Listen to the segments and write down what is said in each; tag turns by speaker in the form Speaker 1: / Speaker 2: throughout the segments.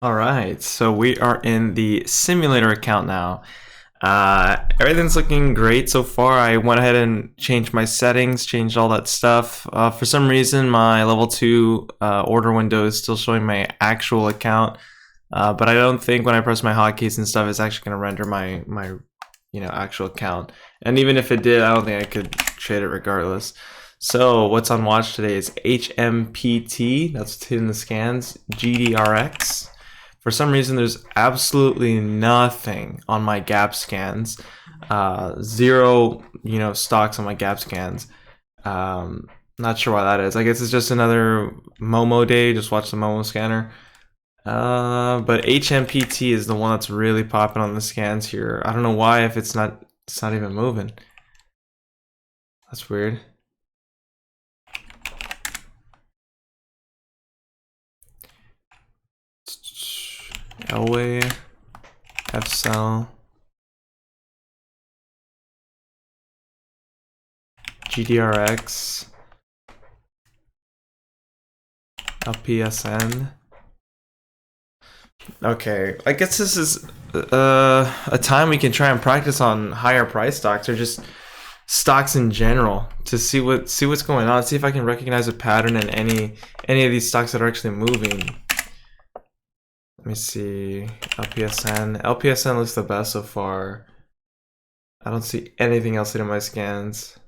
Speaker 1: All right, so we are in the simulator account now. Everything's looking great so far. I went ahead and changed my settings, changed all that stuff. For some reason, my level 2 order window is still showing my actual account, but I don't think when I press my hotkeys and stuff, it's actually going to render my actual account. And even if it did, I don't think I could trade it regardless. So what's on watch today is HMPT. That's what's hitting the scans. GDRX. For some reason, there's absolutely nothing on my gap scans. Zero, stocks on my gap scans. Not sure why that is. I guess it's just another Momo day. Just watch the Momo scanner. But HMPT is the one that's really popping on the scans here. I don't know why. If it's not even moving. That's weird. Elway, FCell, GDRX, LPSN. Okay, I guess this is a time we can try and practice on higher price stocks or just stocks in general to see what's going on. See if I can recognize a pattern in any of these stocks that are actually moving. Let me see. LPSN. LPSN looks the best so far. I don't see anything else in my scans.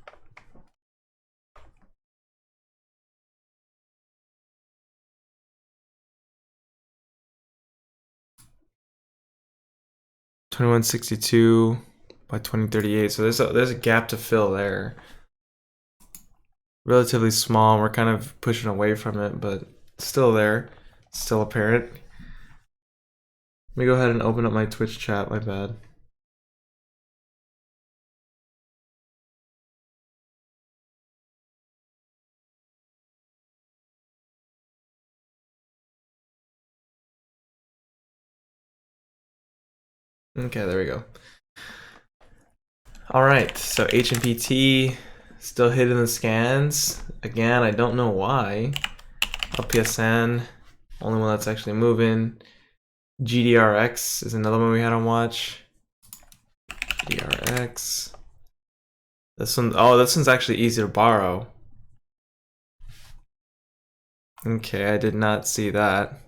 Speaker 1: $21.62 by 2038. So there's a gap to fill there. Relatively small. We're kind of pushing away from it, but still there. Still apparent. Let me go ahead and open up my Twitch chat. My bad. Okay, there we go. All right, so HMPT still hitting the scans. Again, I don't know why. LPSN, only one that's actually moving. GDRX is another one we had on watch. GDRX. This one's actually easy to borrow. Okay, I did not see that.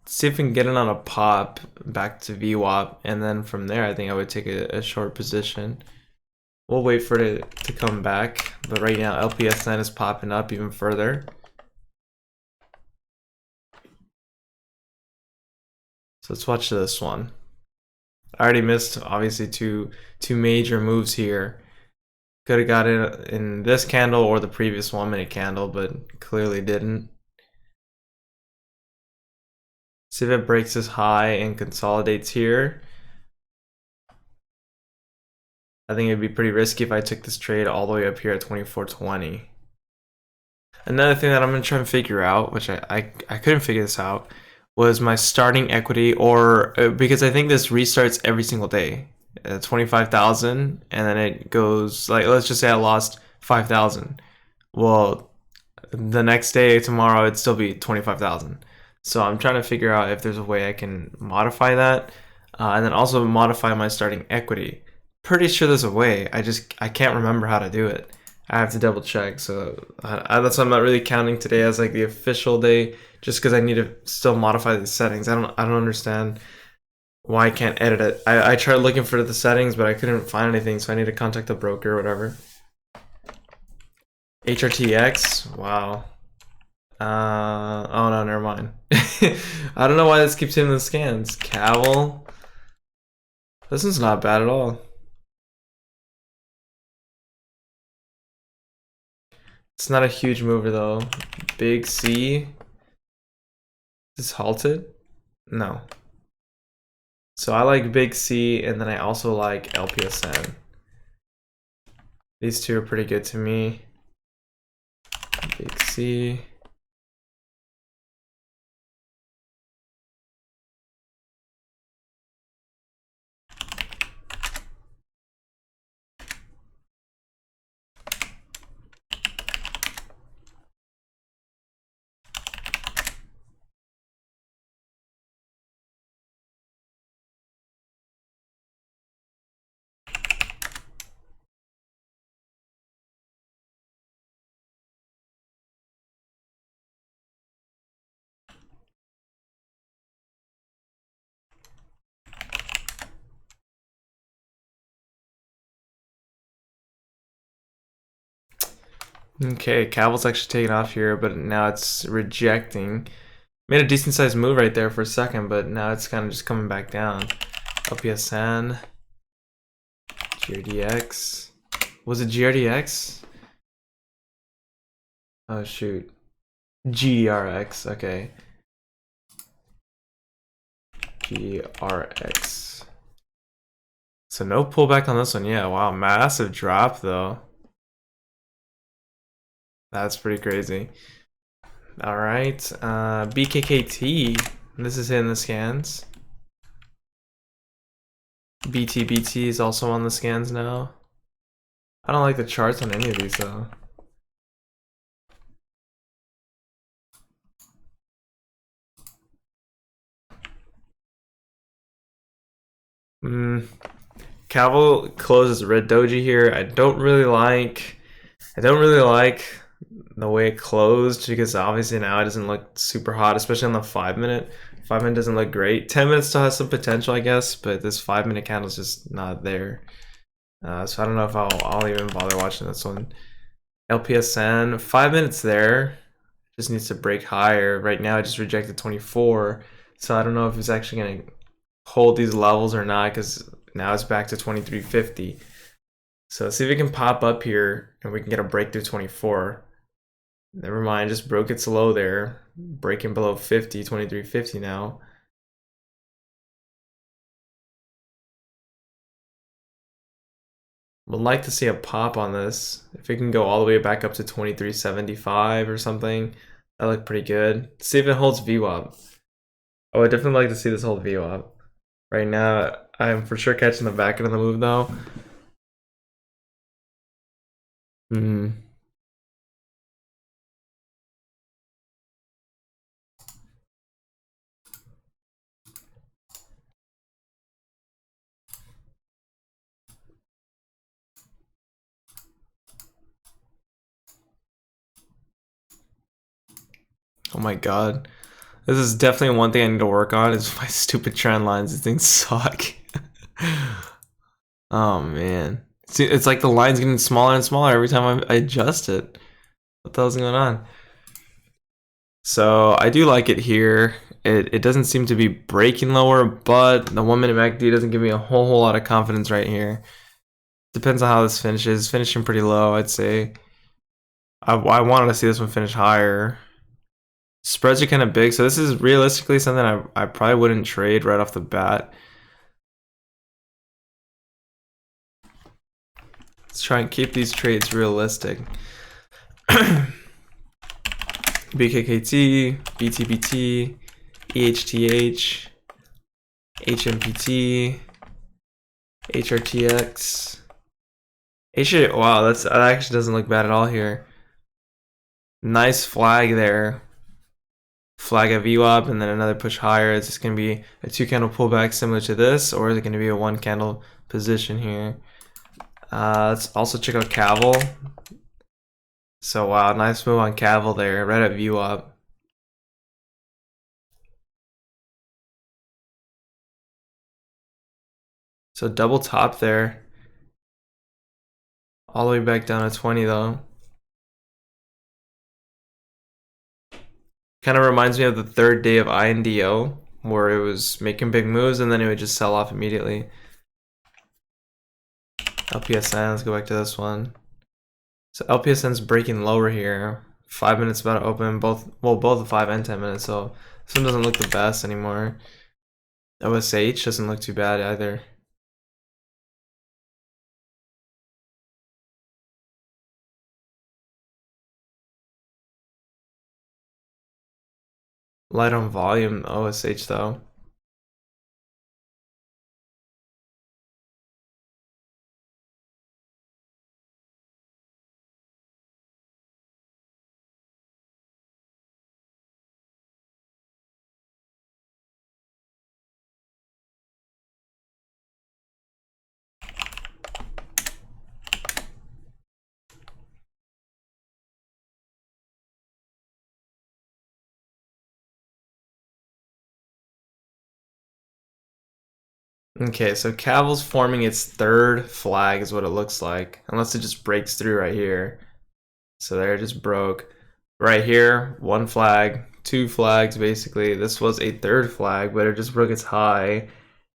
Speaker 1: See if we can get it on a pop back to VWAP, and then from there I think I would take a short position. We'll wait for it to come back, but right now LPSN is popping up even further. So let's watch this one. I already missed obviously two major moves here. Could have got it in this candle or the previous 1 minute candle, but clearly didn't. See if it breaks this high and consolidates here. I think it'd be pretty risky if I took this trade all the way up here at 24.20. Another thing that I'm gonna try and figure out, which I couldn't figure this out, was my starting equity, or because I think this restarts every single day. 25,000, and then it goes, like, let's just say I lost 5,000. Well, the next day, tomorrow, it'd still be 25,000. So I'm trying to figure out if there's a way I can modify that, and then also modify my starting equity. Pretty sure there's a way. I can't remember how to do it. I have to double check. So that's why I'm not really counting today as like the official day, just because I need to still modify the settings. I don't understand why I can't edit it. I tried looking for the settings, but I couldn't find anything, so I need to contact the broker or whatever. HRTX, wow. Oh no, never mind. I don't know why this keeps hitting the scans. Cavill. This one's not bad at all. It's not a huge mover though. Big C. Is this halted? No. So I like Big C, and then I also like LPSN. These two are pretty good to me. Big C. Okay, Caval's actually taking off here, but now it's rejecting. Made a decent sized move right there for a second, but now it's kind of just coming back down. LPSN, GRDX. Was it GRDX? Oh shoot. GRX, okay. GRX. So no pullback on this one. Yeah, wow, massive drop though. That's pretty crazy. All right, BKKT. This is in the scans. BTBT is also on the scans now. I don't like the charts on any of these though. Cavill closes red doji here. I don't really like the way it closed because obviously now it doesn't look super hot, especially on the 5 minute. 5 minute doesn't look great. 10 minutes still has some potential, I guess, but this 5 minute candle is just not there. So I don't know if I'll even bother watching this one. LPSN, 5 minutes there. Just needs to break higher. Right now, I just rejected 24. So I don't know if it's actually going to hold these levels or not because now it's back to 2350. So let's see if we can pop up here and we can get a breakthrough 24. Never mind, just broke its low there. Breaking below 50, 2350 now. Would like to see a pop on this. If we can go all the way back up to 2375 or something, that look pretty good. See if it holds VWAP. I would definitely like to see this hold VWAP. Right now, I'm for sure catching the back end of the move though. Oh my god. This is definitely one thing I need to work on is my stupid trend lines. These things suck. Oh man. See, it's like the line's getting smaller and smaller every time I adjust it. What the hell's going on? So I do like it here. It doesn't seem to be breaking lower, but the 1 minute MACD doesn't give me a whole lot of confidence right here. Depends on how this finishes. Finishing pretty low, I'd say. I wanted to see this one finish higher. Spreads are kind of big, so this is realistically something I probably wouldn't trade right off the bat. Let's try and keep these trades realistic. BKKT, BTBT, EHTH, HMPT, HRTX. Wow, that actually doesn't look bad at all here. Nice flag there. Flag at VWAP and then another push higher. Is this going to be a 2 candle pullback similar to this, or is it going to be a 1 candle position here? Let's also check out Cavill. So wow, nice move on Cavill there, right at VWAP. So double top there. All the way back down to 20 though. Kind of reminds me of the third day of INDO, where it was making big moves and then it would just sell off immediately. LPSN, let's go back to this one. So LPSN's breaking lower here. 5 minutes about to open, both the 5 and 10 minutes, so this one doesn't look the best anymore. OSH doesn't look too bad either. Light on volume, OSH though. Okay, so Cavill's forming its third flag is what it looks like, unless it just breaks through right here. So there, it just broke. Right here, one flag, two flags basically. This was a third flag, but it just broke its high,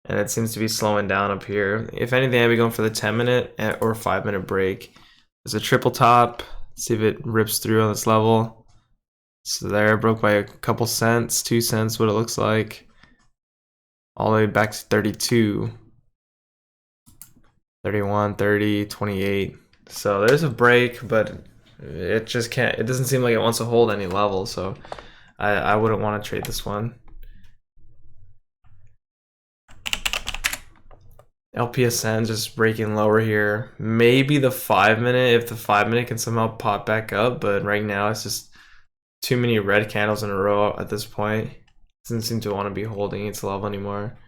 Speaker 1: and it seems to be slowing down up here. If anything, I'd be going for the 10-minute or 5-minute break. There's a triple top. Let's see if it rips through on this level. So there, broke by a couple cents, 2 cents, what it looks like. All the way back to 32. 31, 30, 28. So there's a break, but it just can't, it doesn't seem like it wants to hold any level, so I wouldn't want to trade this one. LPSN just breaking lower here. Maybe the 5-minute, if the 5-minute can somehow pop back up, but right now it's just too many red candles in a row at this point. Doesn't seem to want to be holding its level anymore.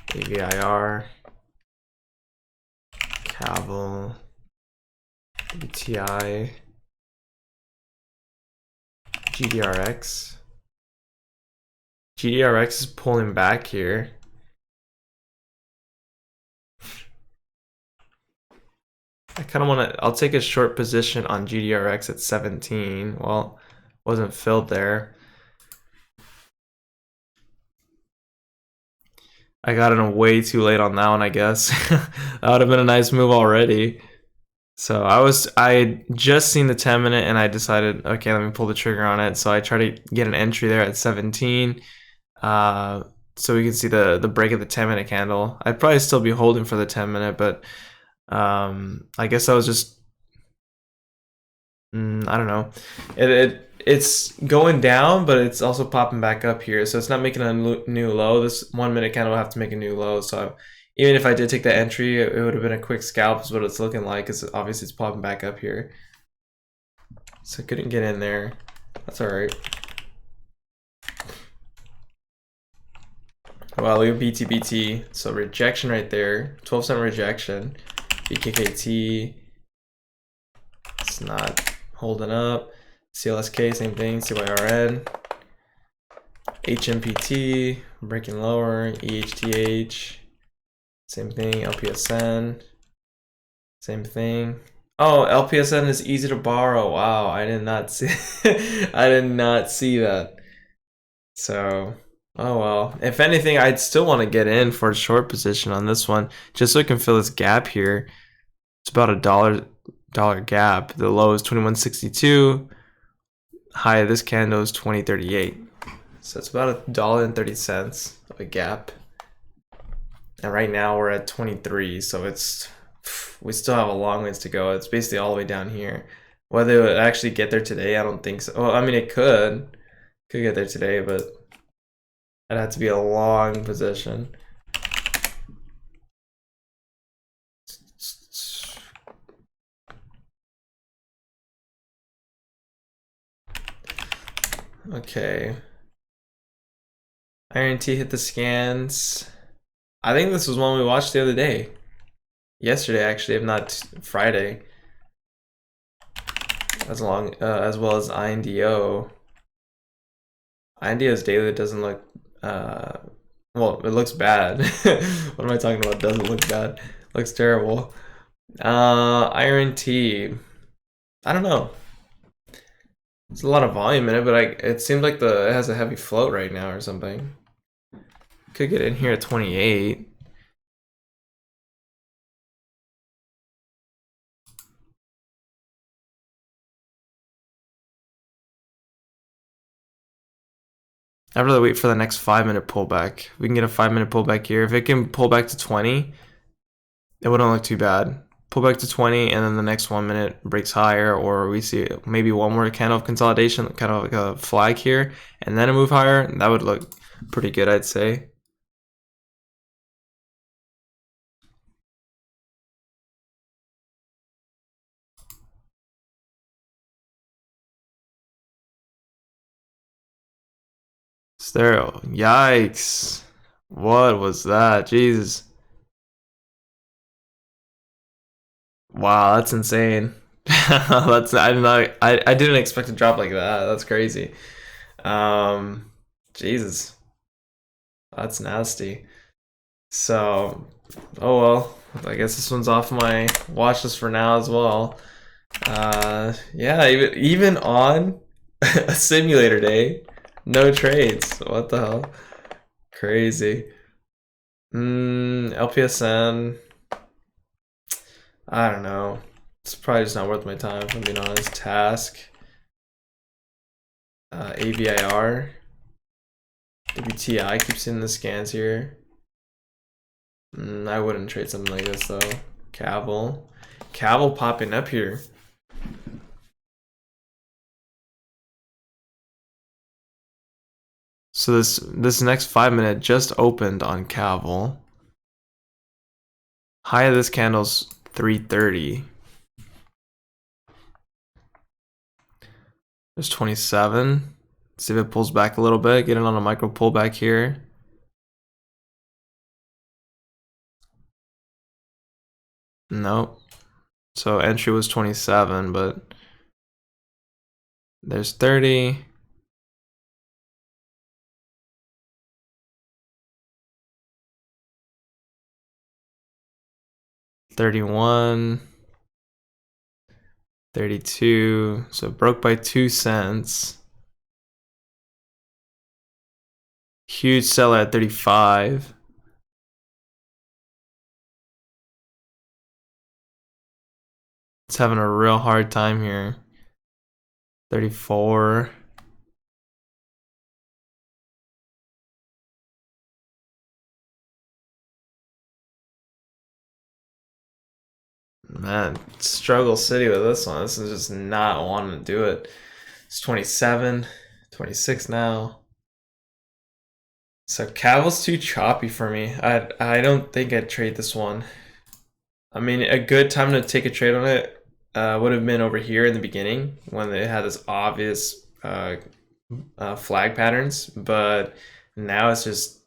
Speaker 1: AVIR, Cavill, BTI, GDRX. GDRX is pulling back here. I kind of want to, I'll take a short position on GDRX at 17. Well, wasn't filled there. I got in way too late on that one, I guess. That would have been a nice move already. So I just seen the 10-minute and I decided, okay, let me pull the trigger on it. So I try to get an entry there at 17. So we can see the break of the 10-minute candle. I'd probably still be holding for the 10-minute, but I guess I was just, I don't know. It's going down, but it's also popping back up here. So it's not making a new low. This 1-minute candle will have to make a new low. So even if I did take the entry, it would have been a quick scalp is what it's looking like. Because obviously it's popping back up here. So I couldn't get in there. That's all right. Well, look at BTBT. So rejection right there. 12-cent rejection. BKKT. It's not holding up. CLSK, same thing. CYRN. HMPT. Breaking lower. EHTH. Same thing. LPSN. Same thing. Oh, LPSN is easy to borrow. Wow, I did not see. I did not see that. So, oh well. If anything, I'd still want to get in for a short position on this one, just so I can fill this gap here. It's about $1 gap. The low is 21.62. High of this candle is 20.38. So it's about $1.30 of a gap. And right now we're at 23, so we still have a long ways to go. It's basically all the way down here. Whether it would actually get there today, I don't think so. Well, I mean, it could get there today, but it'd have to be a long position. Okay. Iron T hit the scans. I think this was one we watched the other day. Yesterday, actually, if not Friday. As well as INDO. INDO's daily doesn't look, well, it looks bad. What am I talking about? Doesn't look bad. Looks terrible. Iron T. I don't know. There's a lot of volume in it, but it seems like it has a heavy float right now or something. Could get in here at 28. I'd rather wait for the next 5-minute pullback. We can get a 5-minute pullback here. If it can pull back to 20, it wouldn't look too bad. Pull back to 20, and then the next 1 minute breaks higher, or we see maybe one more candle of consolidation, kind of like a flag here, and then a move higher. That would look pretty good, I'd say. Stereo. Yikes. What was that? Jesus. Wow, that's insane. I didn't expect a drop like that. That's crazy. Jesus. That's nasty. So, oh well. I guess this one's off my watch list for now as well. Yeah, even on a simulator day, no trades. What the hell? Crazy. LPSN. I don't know. It's probably just not worth my time if I'm being honest. Task. AVIR. WTI keeps in the scans here. I wouldn't trade something like this though. Cavill. Cavill popping up here. So this next 5 minute just opened on Cavill. High of this candle's 330. There's 27. See if it pulls back a little bit. Get it on a micro pullback here. Nope. So entry was 27, but there's 30. $31, $32, so it broke by 2 cents. Huge seller at 35. It's having a real hard time here. 34. Man, struggle city with this one. This is just not wanting to do it. It's 27, 26 now. So Cavill's too choppy for me. I don't think I'd trade this one. I mean, a good time to take a trade on it would have been over here in the beginning when they had this obvious flag patterns, but now it's just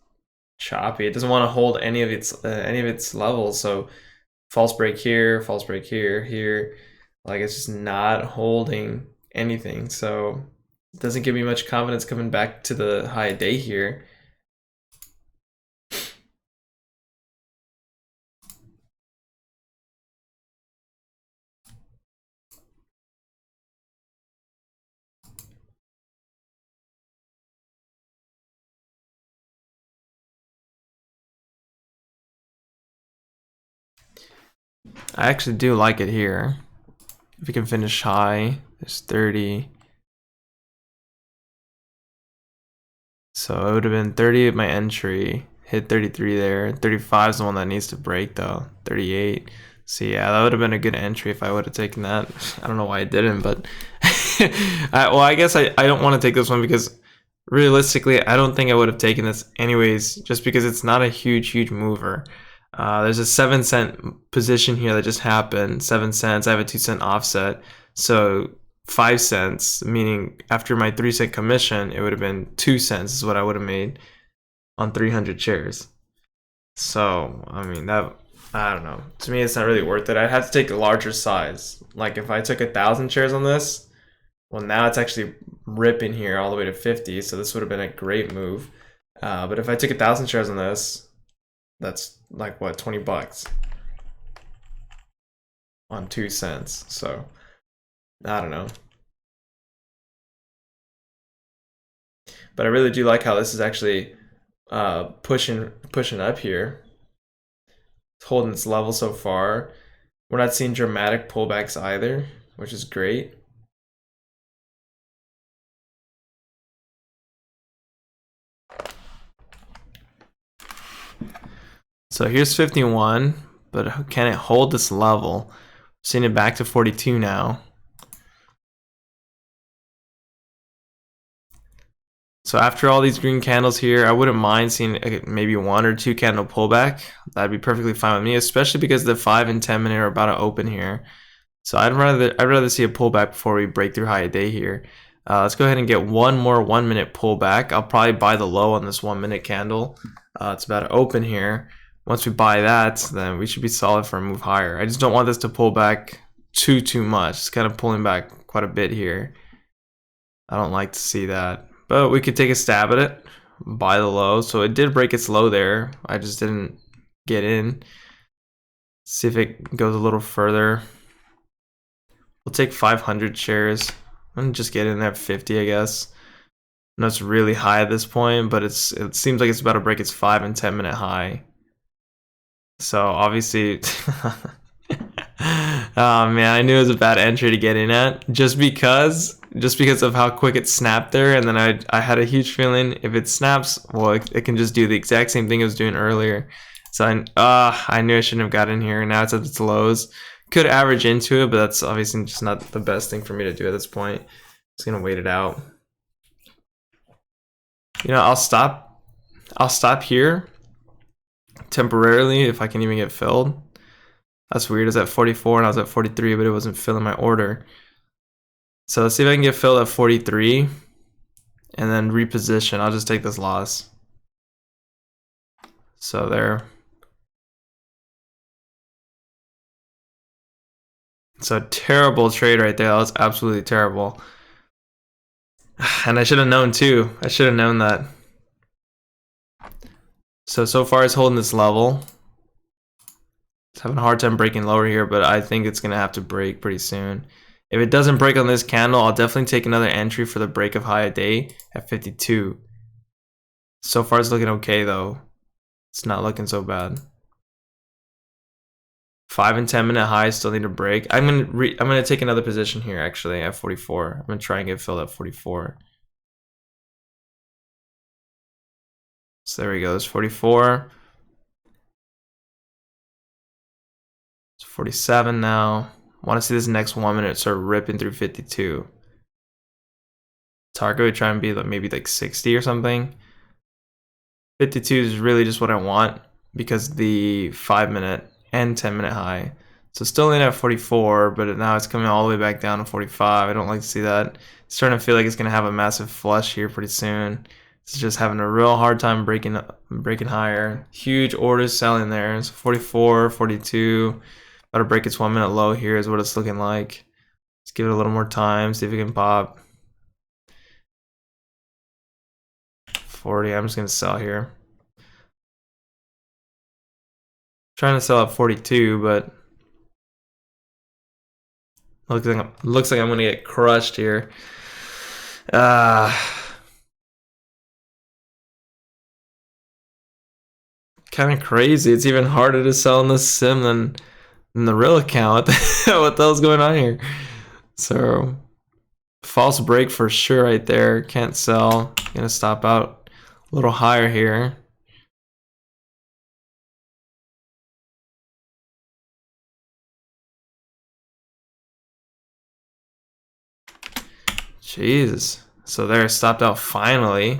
Speaker 1: choppy. It doesn't want to hold any of its levels. So false break here, here. Like it's just not holding anything. So it doesn't give me much confidence coming back to the high day here. I actually do like it here. If we can finish high, there's 30. So it would have been 30 at my entry, hit 33 there. 35 is the one that needs to break though, 38. So yeah, that would have been a good entry if I would have taken that. I don't know why I didn't, but well, I guess I don't want to take this one because realistically, I don't think I would have taken this anyways, just because it's not a huge mover. There's a 7-cent position here that just happened, 7 cents. I have a 2-cent offset. So 5 cents, meaning after my 3-cent commission, it would have been 2 cents is what I would have made on 300 shares. So, I mean, that, I don't know. To me, it's not really worth it. I'd have to take a larger size. Like if I took 1,000 shares on this, well, now it's actually ripping here all the way to 50. So this would have been a great move. But if I took 1,000 shares on this, that's like what, 20 bucks on 2 cents. So I don't know. But I really do like how this is actually pushing up here. It's holding its level so far. We're not seeing dramatic pullbacks either, which is great. So here's 51, but can it hold this level? Seeing it back to 42 now. So after all these green candles here, I wouldn't mind seeing maybe 1 or 2 candle pullback. That'd be perfectly fine with me, especially because the 5 and 10 minute are about to open here. So I'd rather see a pullback before we break through high day here. Let's go ahead and get one more 1 minute pullback. I'll probably buy the low on this 1 minute candle. It's about to open here. Once we buy that, then we should be solid for a move higher. I just don't want this to pull back too much. It's kind of pulling back quite a bit here. I don't like to see that. But we could take a stab at it, buy the low. So it did break its low there. I just didn't get in. See if it goes a little further. We'll take 500 shares. I'm gonna just get in there at 50, I guess. I know it's really high at this point, but it seems like it's about to break its 5 and 10 minute high. So obviously, oh man, I knew it was a bad entry to get in at just because of how quick it snapped there, and then I had a huge feeling if it snaps, well, it can just do the exact same thing it was doing earlier. So I knew I shouldn't have got in here. Now it's at its lows. Could average into it, but that's obviously just not the best thing for me to do at this point. Just gonna wait it out. You know, I'll stop here temporarily if I can even get filled. That's weird. It's at 44 and I was at 43, but it wasn't filling my order. So let's see if I can get filled at 43 and then reposition. I'll just take this loss. So there. So terrible trade right there. That was absolutely terrible. And I should have known too. I should have known that. So far it's holding this level. It's having a hard time breaking lower here, but I think it's gonna have to break pretty soon. If it doesn't break on this candle, I'll definitely take another entry for the break of high day at 52. So far it's looking okay though. It's not looking so bad. 5 and 10 minute highs still need to break. I'm gonna take another position here actually at 44. I'm gonna try and get filled at 44. So there we go. There's 44. It's 47 now. Want to see this next 1 minute start ripping through 52. Target would try and be like maybe like 60 or something. 52 is really just what I want because the 5 minute and 10 minute high. So still in at 44, but now it's coming all the way back down to 45. I don't like to see that. It's starting to feel like it's going to have a massive flush here pretty soon. It's just having a real hard time breaking higher. Huge orders selling there. So 44, 42. About to break its 1 minute low here is what it's looking like. Let's give it a little more time, see if it can pop. 40, I'm just going to sell here. Trying to sell at 42, but looks like I'm going to get crushed here. Kind of crazy. It's even harder to sell in this sim than the real account. What the hell's going on here? So false break for sure right there. Can't sell. Gonna stop out a little higher here. Jesus. So there, stopped out finally.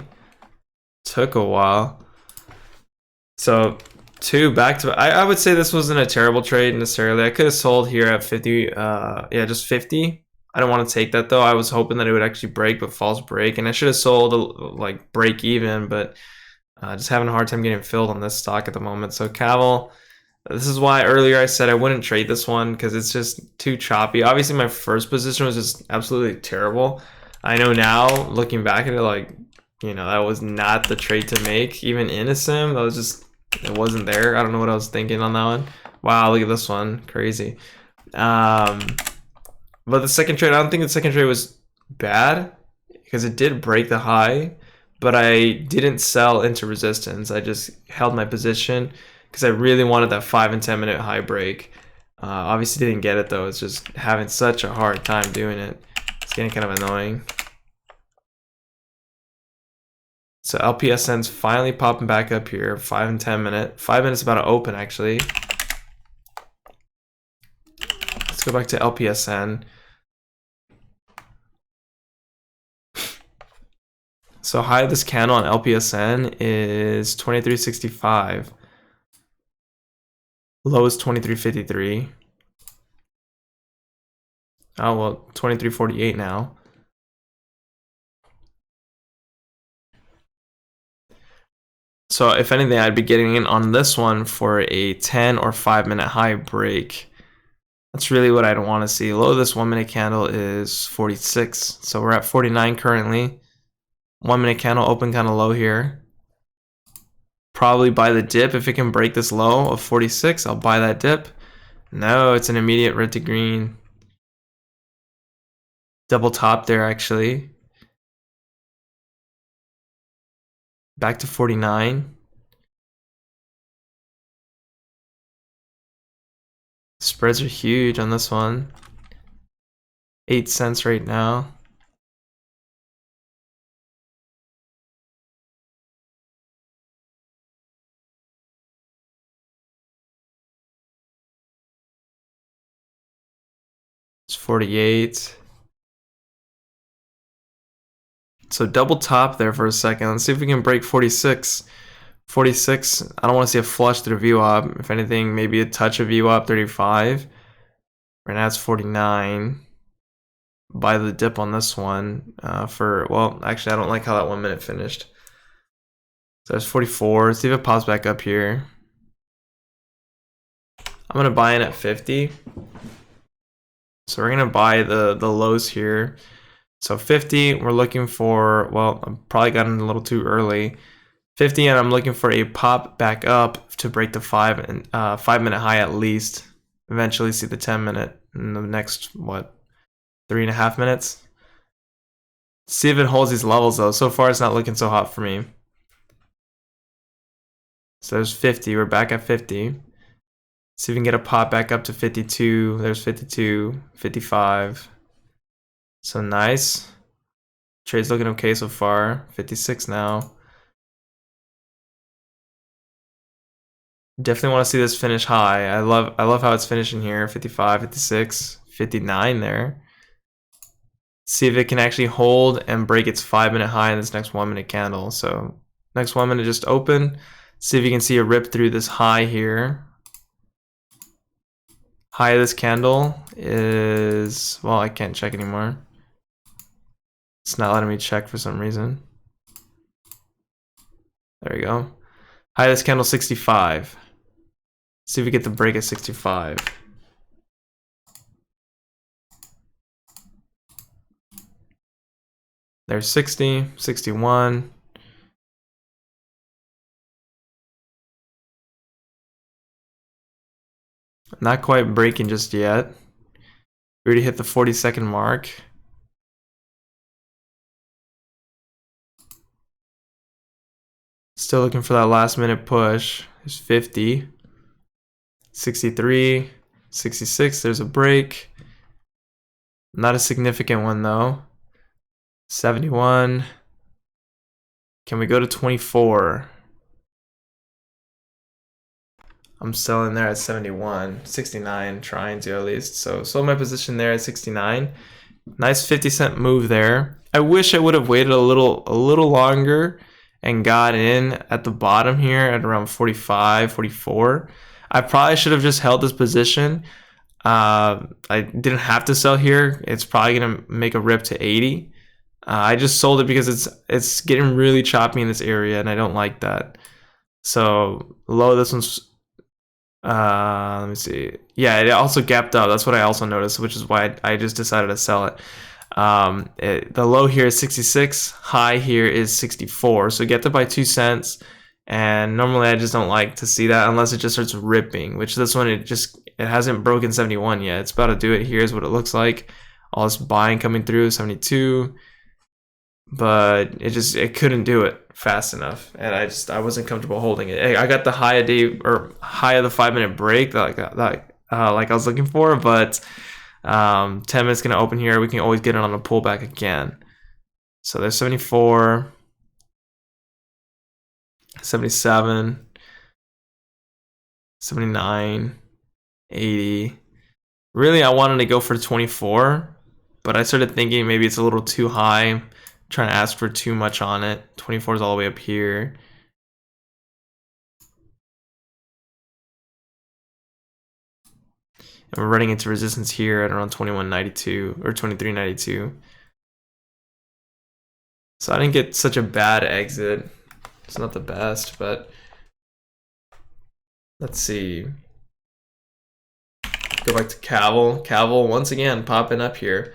Speaker 1: Took a while. So back to I would say this wasn't a terrible trade necessarily. I could have sold here at 50. Yeah, just 50. I don't want to take that though. I was hoping that it would actually break, but false break, and I should have sold like break even, but just having a hard time getting filled on this stock at the moment. So Cavill, this is why earlier I said I wouldn't trade this one because it's just too choppy. Obviously, my first position was just absolutely terrible. I know now, looking back at it, like, you know, that was not the trade to make, even in a sim. That was just, it wasn't there. I don't know what I was thinking on that one. Wow, look at this one, crazy. But the second trade, I don't think the second trade was bad because it did break the high, but I didn't sell into resistance. I just held my position because I really wanted that 5 and 10 minute high break. Obviously didn't get it though. It's just having such a hard time doing it. It's getting kind of annoying. So LPSN's finally popping back up here. 5 and 10 minute. 5 minutes about to open actually. Let's go back to LPSN. So high of this candle on LPSN is 23.65. Low is 23.53. Oh, well, 23.48 now. So if anything, I'd be getting in on this one for a 10 or 5 minute high break. That's really what I'd want to see. Low of this 1 minute candle is 46. So we're at 49 currently. 1 minute candle open kind of low here. Probably buy the dip if it can break this low of 46. I'll buy that dip. No, it's an immediate red to green. Double top there actually. Back to 49. Spreads are huge on this one. 8 cents right now. It's 48. So double top there for a second. Let's see if we can break 46. 46, I don't want to see a flush through VWAP. If anything, maybe a touch of VWAP, 35. Right now it's 49. Buy the dip on this one for, well, actually I don't like how that 1 minute finished. So it's 44. Let's see if it pops back up here. I'm gonna buy in at 50. So we're gonna buy the lows here. So 50, we're looking for, well, I probably got in a little too early. 50, and I'm looking for a pop back up to break the 5 minute high at least. Eventually see the 10 minute in the next, what, 3.5 minutes. See if it holds these levels though. So far it's not looking so hot for me. So there's 50, we're back at 50. See if we can get a pop back up to 52. There's 52, 55. So nice. Trade's looking okay so far. 56 now. Definitely want to see this finish high. I love how it's finishing here. 55, 56, 59 there. See if it can actually hold and break its 5 minute high in this next 1 minute candle. So next 1 minute just open. See if you can see a rip through this high here. High of this candle is, well, I can't check anymore. It's not letting me check for some reason. There we go. High of this candle, 65. See if we get the break at 65. There's 60, 61. Not quite breaking just yet. We already hit the 40-second mark. Still looking for that last minute push. There's 50. 63, 66, there's a break. Not a significant one though. 71. Can we go to 24? I'm still in there at 71, 69, trying to at least. So sold my position there at 69. Nice 50-cent move there. I wish I would have waited a little longer and got in at the bottom here at around 45, 44. I probably should have just held this position. I didn't have to sell here. It's probably gonna make a rip to 80. I just sold it because it's getting really choppy in this area, and I don't like that. So low, this one's let me see. Yeah, it also gapped up. That's what I also noticed, which is why I just decided to sell it. The low here is 66, high here is 64. So get to by 2 cents. And normally I just don't like to see that unless it just starts ripping, which this one, it hasn't broken 71 yet. It's about to do it. Here's what it looks like. All this buying coming through, 72. But it couldn't do it fast enough. And I wasn't comfortable holding it. I got the high of the 5 minute break like I was looking for, but 10 minutes gonna open here. We can always get it on a pullback again. So there's 74. 77, 79, 80. Really, I wanted to go for 24, but I started thinking maybe it's a little too high. I'm trying to ask for too much on it. 24 is all the way up here. And we're running into resistance here at around 21.92 or 23.92. So I didn't get such a bad exit. It's not the best, but let's see. Go back to Cavill. Cavill once again popping up here.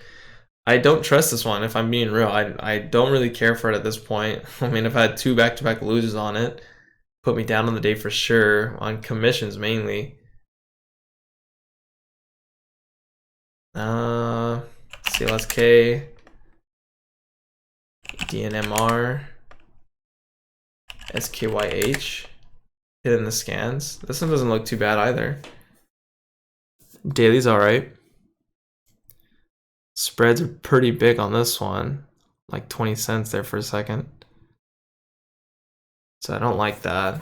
Speaker 1: I don't trust this one if I'm being real. I don't really care for it at this point. I mean, I've had 2 back-to-back losers on it. Put me down on the day for sure, on commissions mainly. CLSK, DNMR, SKYH, hitting the scans. This one doesn't look too bad either. Daily's alright. Spreads are pretty big on this one, like 20 cents there for a second. So I don't like that.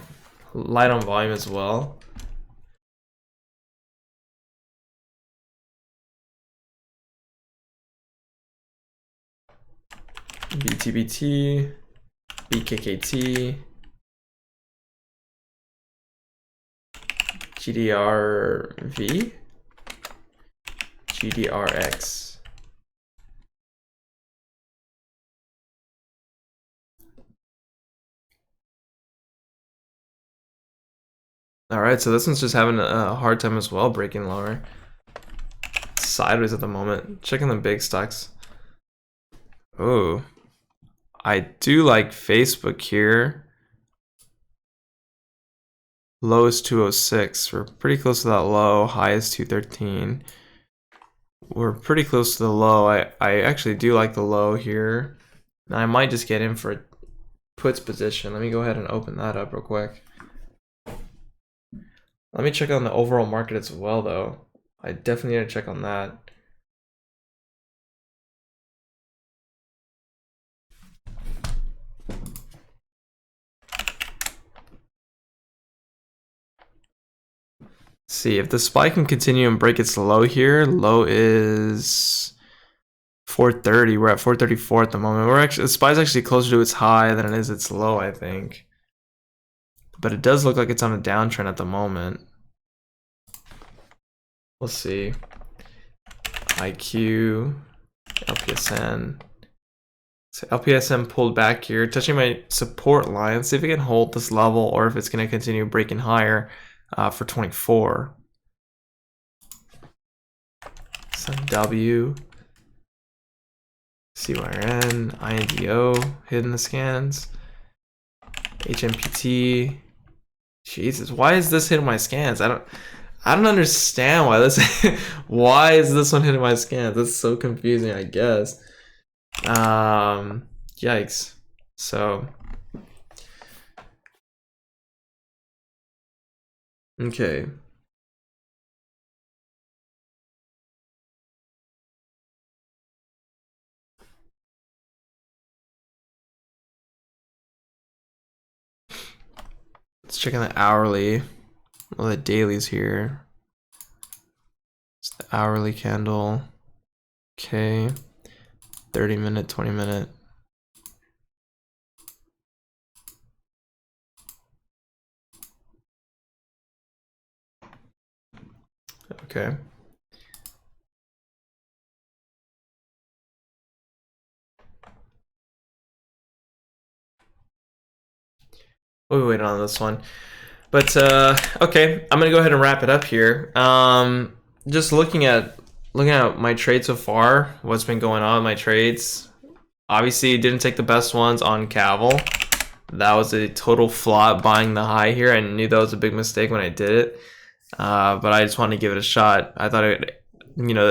Speaker 1: Light on volume as well. BTBT, BKKT, GDRV, GDRX. All right, so this one's just having a hard time as well, breaking lower. Sideways at the moment. Checking the big stocks. Oh, I do like Facebook here. Low is 206. We're pretty close to that low. High is 213. We're pretty close to the low. I actually do like the low here. Now I might just get in for a puts position. Let me go ahead and open that up real quick. Let me check on the overall market as well, though. I definitely need to check on that. Let's see if the SPY can continue and break its low here. Low is 430. We're at 434 at the moment. The SPY's actually closer to its high than it is its low, I think. But it does look like it's on a downtrend at the moment. We'll see. IQ, LPSN. So LPSN pulled back here, touching my support line. Let's see if it can hold this level or if it's going to continue breaking higher for 24. SunW, CYRN, INDO, hitting the scans. HMPT. Jesus, why is this hitting my scans? I don't understand why this why is this one hitting my scans? That's so confusing, I guess. Yikes. So okay. Let's check on the hourly. Well, the daily's here. It's the hourly candle. Okay. 30 minute, 20 minute. Okay. We'll wait on this one. But okay, I'm gonna go ahead and wrap it up here. Just looking at my trades so far, what's been going on in my trades. Obviously, didn't take the best ones on Cavill. That was a total flop buying the high here. I knew that was a big mistake when I did it, but I just wanted to give it a shot. I thought it,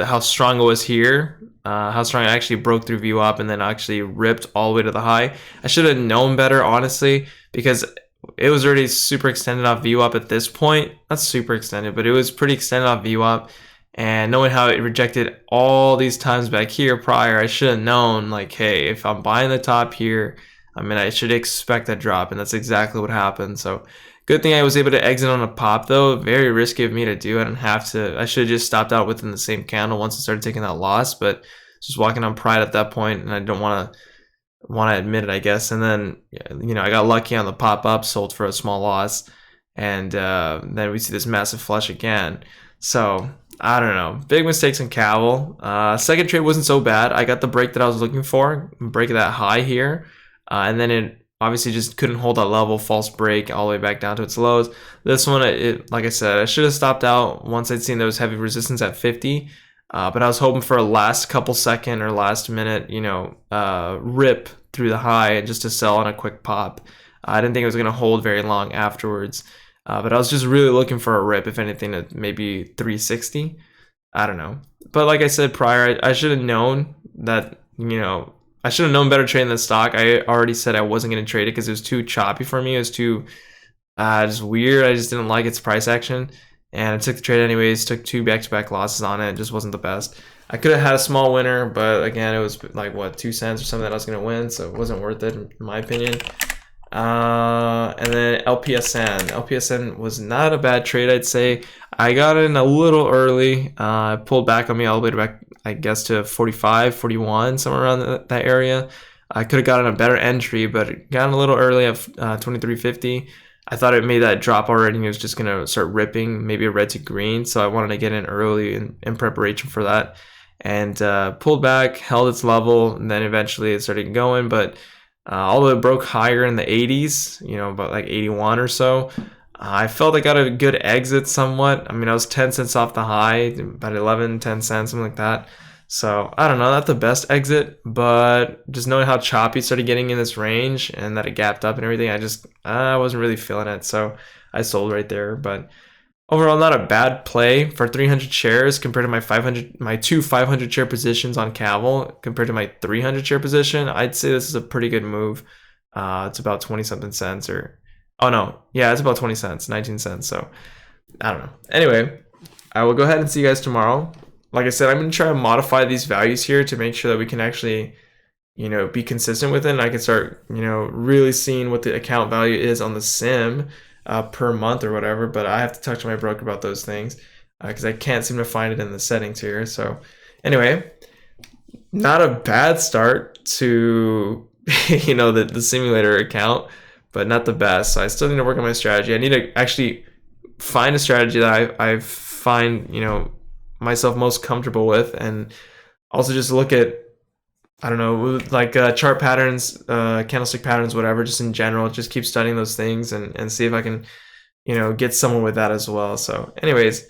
Speaker 1: how strong it was here, how strong it actually broke through VWAP and then actually ripped all the way to the high. I should have known better, honestly, because it was already super extended off VWAP at this point. Not super extended, but it was pretty extended off VWAP. And knowing how it rejected all these times back here prior, I should have known, like, hey, if I'm buying the top here, I should expect a drop, and that's exactly what happened. So good thing I was able to exit on a pop, though. Very risky of me to do. I should have just stopped out within the same candle once I started taking that loss, but just walking on pride at that point, and I don't want to admit it, I guess. And then, I got lucky on the pop up, sold for a small loss, and then we see this massive flush again. So I don't know. Big mistakes in Cavill. Second trade wasn't so bad. I got the break that I was looking for, break that high here, and then it obviously just couldn't hold that level. False break all the way back down to its lows. This one, like I said, I should have stopped out once I'd seen those heavy resistance at 50. But I was hoping for a last couple second or last minute, rip through the high and just to sell on a quick pop. I didn't think it was going to hold very long afterwards. But I was just really looking for a rip, if anything, at maybe 360. I don't know. But like I said prior, I should have known that, I should have known better trading the stock. I already said I wasn't going to trade it because it was too choppy for me. It was too just weird. I just didn't like its price action. And I took the trade anyways, took 2 back-to-back losses on it. It just wasn't the best. I could have had a small winner, but again, it was like, what, 2 cents or something that I was going to win, so it wasn't worth it in my opinion. And then LPSN. LPSN was not a bad trade, I'd say. I got in a little early. Pulled back on me all the way back, I guess, to 45, 41, somewhere around that area. I could have gotten a better entry, but got in a little early at 23.50. I thought it made that drop already and it was just going to start ripping, maybe a red to green. So I wanted to get in early in preparation for that. And pulled back, held its level, and then eventually it started going. But although it broke higher in the 80s, about like 81 or so, I felt I got a good exit somewhat. I mean, I was 10 cents off the high, about 11, 10 cents, something like that. So I don't know, not the best exit, but just knowing how choppy it started getting in this range and that it gapped up and everything, I wasn't really feeling it. So I sold right there. But overall, not a bad play for 300 shares compared to my two 500 share positions on Cavill compared to my 300 share position. I'd say this is a pretty good move. It's about 20 something cents it's about 20 cents, 19 cents. So I don't know. Anyway, I will go ahead and see you guys tomorrow. Like I said, I'm going to try to modify these values here to make sure that we can actually, be consistent with it. And I can start, really seeing what the account value is on the sim per month or whatever. But I have to talk to my broker about those things because I can't seem to find it in the settings here. So anyway, not a bad start to, the simulator account, but not the best. So I still need to work on my strategy. I need to actually find a strategy that I find, myself most comfortable with, and also just look at, I don't know, like chart patterns, candlestick patterns, whatever, just in general, just keep studying those things and see if I can, get someone with that as well. So anyways,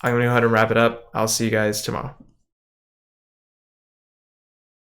Speaker 1: I'm going to go ahead and wrap it up. I'll see you guys tomorrow.